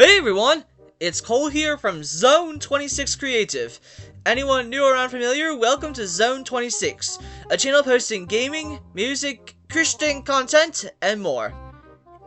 Hey everyone, it's Cole here from Zone 26 Creative. Anyone new or unfamiliar, welcome to Zone 26, a channel posting gaming, music, Christian content, and more.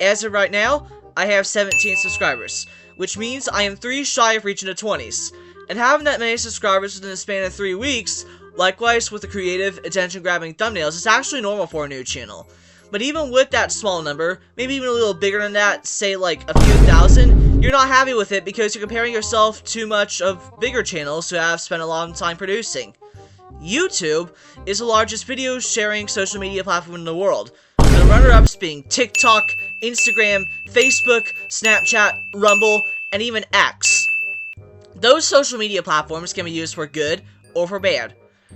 As of right now, I have 17 subscribers, which means I am 3 shy of reaching the 20s. And having that many subscribers within the span of 3 weeks, likewise with the creative, attention-grabbing thumbnails, is actually normal for a new channel. But even with that small number, maybe even a little bigger than that, say like a few thousand, you're not happy with it because you're comparing yourself too much of bigger channels who have spent a long time producing. YouTube is the largest video sharing social media platform in the world, with the runner-ups being TikTok, Instagram, Facebook, Snapchat, Rumble, and even X. Those social media platforms can be used for good or for bad.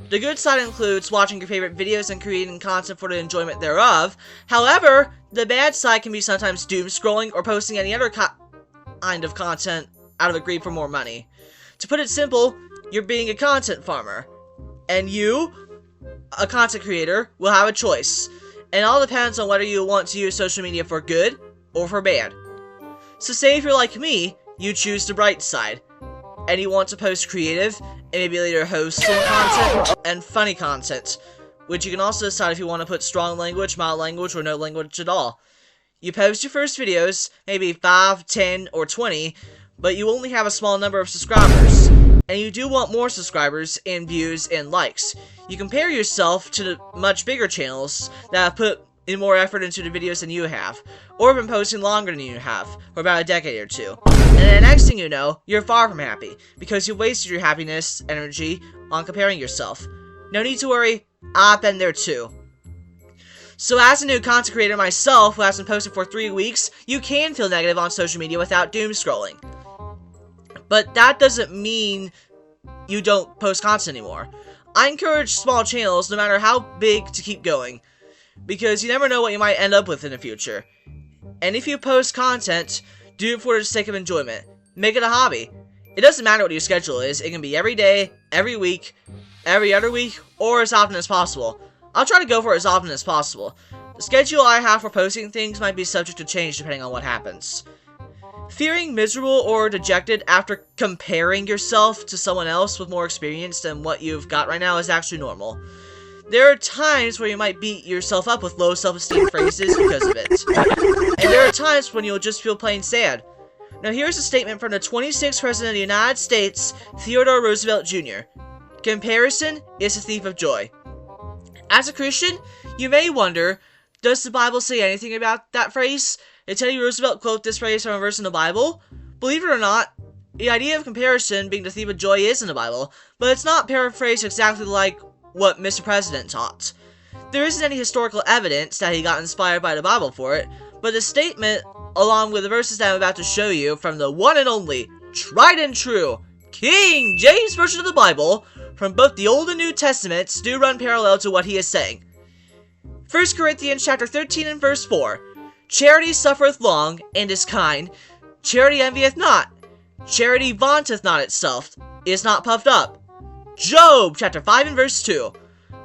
The good side includes watching your favorite videos and creating content for the enjoyment thereof. However, the bad side can be sometimes doom scrolling or posting any other kind of content out of the greed for more money. To put it simple, you're being a content farmer. And you, a content creator, will have a choice. And it all depends on whether you want to use social media for good or for bad. So say if you're like me, you choose the bright side. And you want to post creative, and maybe later wholesome content, and funny content, which you can also decide if you want to put strong language, mild language, or no language at all. You post your first videos, maybe 5, 10, or 20, but you only have a small number of subscribers, and you do want more subscribers, and views, and likes. You compare yourself to the much bigger channels that have put in more effort into the videos than you have, or been posting longer than you have, for about a decade or two. And then the next thing you know, you're far from happy, because you wasted your happiness, energy, on comparing yourself. No need to worry, I've been there too. So as a new content creator myself, who hasn't posted for 3 weeks, you can feel negative on social media without doom scrolling. But that doesn't mean you don't post content anymore. I encourage small channels, no matter how big, to keep going, because you never know what you might end up with in the future. And if you post content, do it for the sake of enjoyment. Make it a hobby. It doesn't matter what your schedule is. It can be every day, every week, every other week, or as often as possible. I'll try to go for it as often as possible. The schedule I have for posting things might be subject to change depending on what happens. Feeling miserable or dejected after comparing yourself to someone else with more experience than what you've got right now is actually normal. There are times where you might beat yourself up with low self-esteem phrases because of it. And there are times when you'll just feel plain sad. Now here's a statement from the 26th President of the United States, Theodore Roosevelt Jr. Comparison is a thief of joy. As a Christian, you may wonder, does the Bible say anything about that phrase? Did Teddy Roosevelt quote this phrase from a verse in the Bible? Believe it or not, the idea of comparison being the thief of joy is in the Bible, but it's not paraphrased exactly like what Mr. President taught. There isn't any historical evidence that he got inspired by the Bible for it, but the statement, along with the verses that I'm about to show you from the one and only, tried and true, King James Version of the Bible, from both the Old and New Testaments, do run parallel to what he is saying. 1 Corinthians chapter 13 and verse 4, Charity suffereth long, and is kind. Charity envieth not. Charity vaunteth not itself, is not puffed up. Job chapter 5 and verse 2,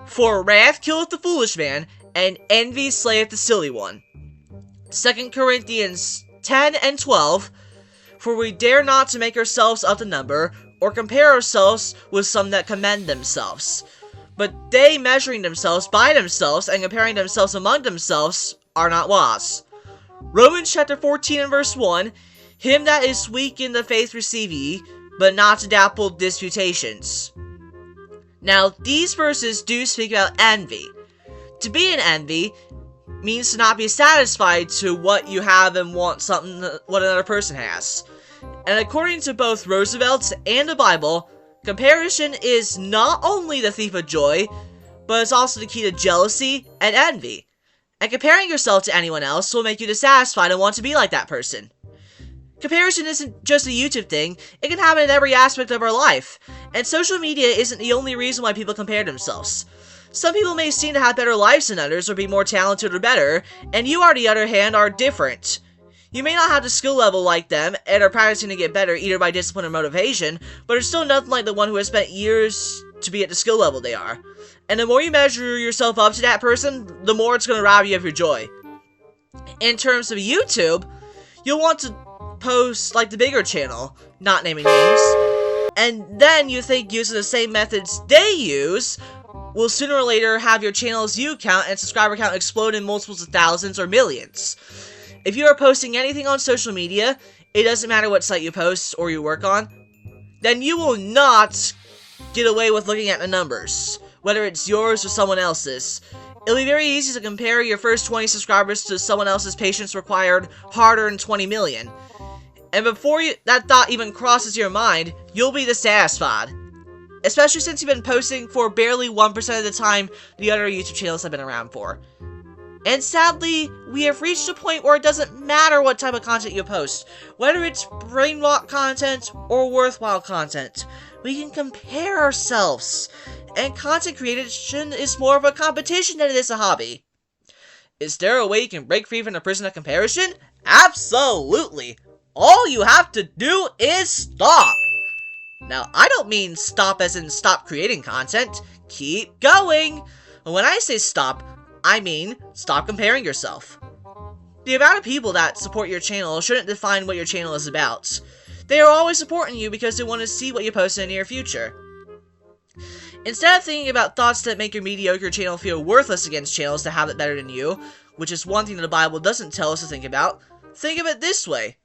For wrath killeth the foolish man, and envy slayeth the silly one. 2 Corinthians 10 and 12, For we dare not to make ourselves of the number, or compare ourselves with some that commend themselves. But they measuring themselves by themselves, and comparing themselves among themselves, are not wise. Romans chapter 14 and verse 1, Him that is weak in the faith receive ye, but not to dapple disputations. Now, these verses do speak about envy. To be an envy means to not be satisfied to what you have and want something what another person has. And according to both Roosevelt and the Bible, comparison is not only the thief of joy, but it's also the key to jealousy and envy. And comparing yourself to anyone else will make you dissatisfied and want to be like that person. Comparison isn't just a YouTube thing, it can happen in every aspect of our life. And social media isn't the only reason why people compare themselves. Some people may seem to have better lives than others or be more talented or better, and you on the other hand are different. You may not have the skill level like them and are practicing to get better either by discipline or motivation, but are still nothing like the one who has spent years to be at the skill level they are. And the more you measure yourself up to that person, the more it's going to rob you of your joy. In terms of YouTube, you'll want to post like the bigger channel, not naming names, and then you think using the same methods they use will sooner or later have your channel's view count and subscriber count explode in multiples of thousands or millions. If you are posting anything on social media, it doesn't matter what site you post or you work on, then you will not get away with looking at the numbers, whether it's yours or someone else's. It'll be very easy to compare your first 20 subscribers to someone else's patience required hard-earned 20 million. And before that thought even crosses your mind, you'll be dissatisfied. Especially since you've been posting for barely 1% of the time the other YouTube channels have been around for. And sadly, we have reached a point where it doesn't matter what type of content you post, whether it's brainwalk content or worthwhile content. We can compare ourselves, and content creation is more of a competition than it is a hobby. Is there a way you can break free from the prison of comparison? Absolutely! All you have to do is stop! Now, I don't mean stop as in stop creating content. Keep going! When I say stop, I mean stop comparing yourself. The amount of people that support your channel shouldn't define what your channel is about. They are always supporting you because they want to see what you post in the near future. Instead of thinking about thoughts that make your mediocre channel feel worthless against channels that have it better than you, which is one thing that the Bible doesn't tell us to think about, think of it this way.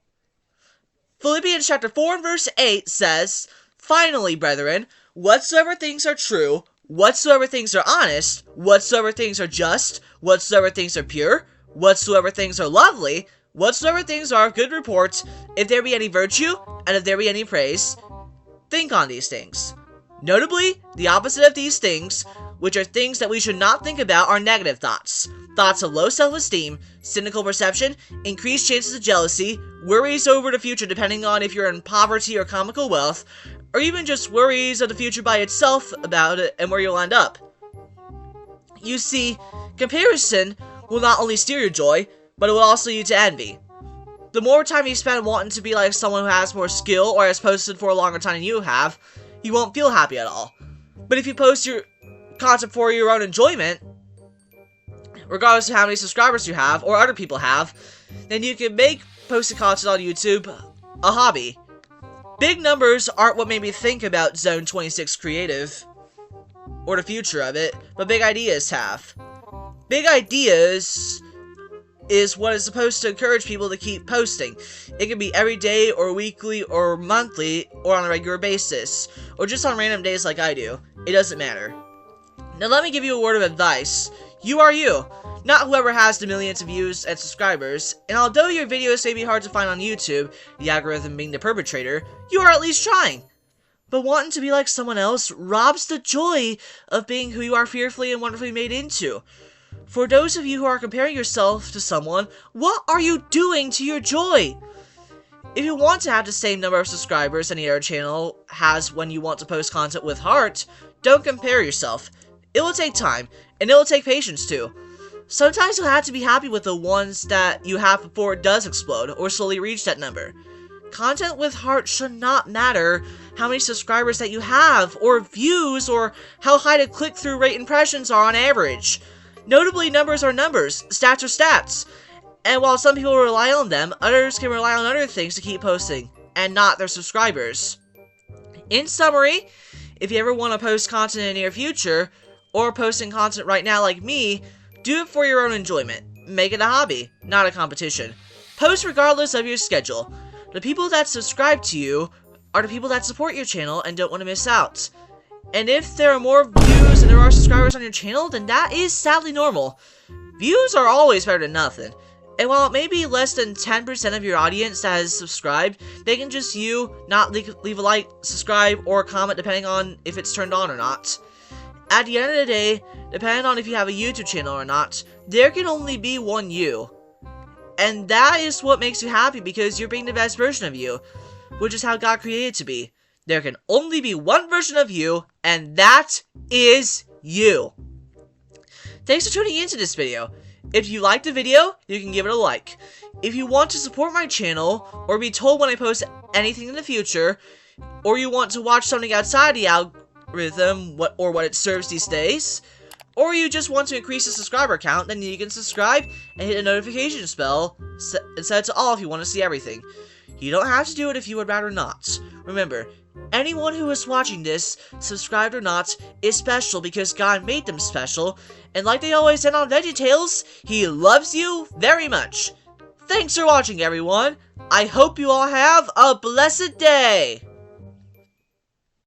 Philippians chapter 4 and verse 8 says, "Finally, brethren, whatsoever things are true, whatsoever things are honest, whatsoever things are just, whatsoever things are pure, whatsoever things are lovely, whatsoever things are of good report, if there be any virtue, and if there be any praise, think on these things." Notably, the opposite of these things, which are things that we should not think about, are negative thoughts. Thoughts of low self-esteem, cynical perception, increased chances of jealousy, worries over the future depending on if you're in poverty or comical wealth, or even just worries of the future by itself about it and where you'll end up. You see, comparison will not only steal your joy, but it will also lead to envy. The more time you spend wanting to be like someone who has more skill or has posted for a longer time than you have, you won't feel happy at all. But if you post your content for your own enjoyment, regardless of how many subscribers you have or other people have, then you can make posting content on YouTube a hobby. Big numbers aren't what made me think about Zone 26 Creative or the future of it, but big ideas have. Big ideas is what is supposed to encourage people to keep posting. It can be every day or weekly or monthly or on a regular basis, or just on random days like I do. It doesn't matter. Now let me give you a word of advice. You are you, not whoever has the millions of views and subscribers, and although your videos may be hard to find on YouTube, the algorithm being the perpetrator, you are at least trying. But wanting to be like someone else robs the joy of being who you are fearfully and wonderfully made into. For those of you who are comparing yourself to someone, what are you doing to your joy? If you want to have the same number of subscribers any other channel has when you want to post content with heart, don't compare yourself. It will take time, and it will take patience too. Sometimes you'll have to be happy with the ones that you have before it does explode, or slowly reach that number. Content with heart should not matter how many subscribers that you have, or views, or how high the click-through rate impressions are on average. Notably, numbers are numbers, stats are stats, and while some people rely on them, others can rely on other things to keep posting, and not their subscribers. In summary, if you ever want to post content in the near future, or posting content right now like me, do it for your own enjoyment. Make it a hobby, not a competition. Post regardless of your schedule. The people that subscribe to you are the people that support your channel and don't want to miss out. And if there are more views than there are subscribers on your channel, then that is sadly normal. Views are always better than nothing. And while it may be less than 10% of your audience that has subscribed, they can just not leave a like, subscribe, or comment depending on if it's turned on or not. At the end of the day, depending on if you have a YouTube channel or not, there can only be one you. And that is what makes you happy because you're being the best version of you, which is how God created to be. There can only be one version of you, and that is you. Thanks for tuning into this video. If you liked the video, you can give it a like. If you want to support my channel, or be told when I post anything in the future, or you want to watch something outside the algorithm, what it serves these days, or you just want to increase the subscriber count, then you can subscribe and hit the notification bell and set it to all if you want to see everything. You don't have to do it if you would rather not. Remember, anyone who is watching this, subscribed or not, is special because God made them special, and like they always said on VeggieTales, He loves you very much. Thanks for watching, everyone. I hope you all have a blessed day.